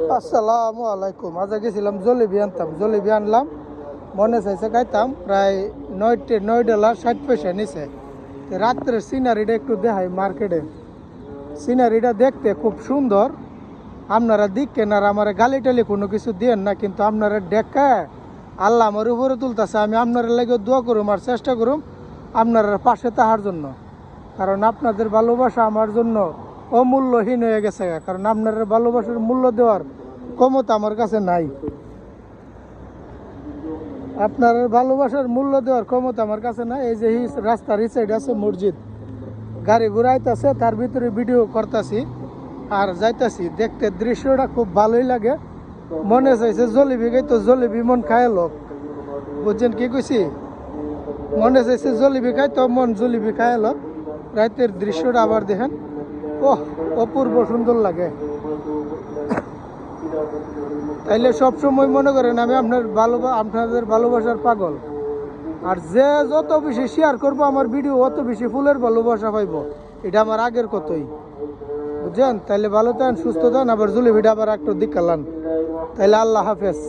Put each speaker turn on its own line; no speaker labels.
আসসালামু আলাইকুম। আজ গেছিলাম জলেবি আনতাম, জলেবি আনলাম, মনে চাইছে খাইতাম। প্রায় 9 $9.60 নিছে। রাত্রের সিনারিটা একটু দেখাই মার্কেটে। সিনারিটা দেখতে খুব সুন্দর। আপনারা দেখেন আর আমার গালি টালি কোনো কিছু দিয়েন না, কিন্তু আপনারা দেখে আল্লাহ আমার উপরে তুলতেছে। আমি আপনারা লাগে দোয়া করুম আর চেষ্টা করুম আপনার পাশে তাহার জন্য, কারণ আপনাদের ভালোবাসা আমার জন্য অমূল্যহীন হয়ে গেছে। কারণ আপনার ভালোবাসার মূল্য দেওয়ার ক্ষমতা আমার কাছে নাই। আপনার ভালোবাসার মূল্য দেওয়ার ক্ষমতা আমার কাছে নাই। এই যে রাস্তার এই সাইড আছে মসজিদ, গাড়ি ঘুরাইতেছে, তার ভিতরে ভিডিও করতেছি আর যাইতাছি। দেখতে দৃশ্যটা খুব ভালোই লাগে। মনে চাইছে জলেবি খাই, তো জলেবি মন খায় লোক, বুঝছেন কি কইছি? মনে চাইছে জলেবি খাই, তো মন জলেবি খায় লোক। রাতের দৃশ্যটা আবার দেখেন, ওহ অপূর্ব সুন্দর লাগে। তাইলে সবসময় মনে করেন আমি আপনাদের ভালোবাসার পাগল। আর যে যত বেশি শেয়ার করবো আমার ভিডিও, অত বেশি ফুলের ভালোবাসা পাইব। এটা আমার আগের কথাই, বুঝছেন? তাইলে ভালো থাকেন, সুস্থ থাকেন। আবার জলেবিটা আবার একটু দিকালান। তাইলে আল্লাহ হাফেজ।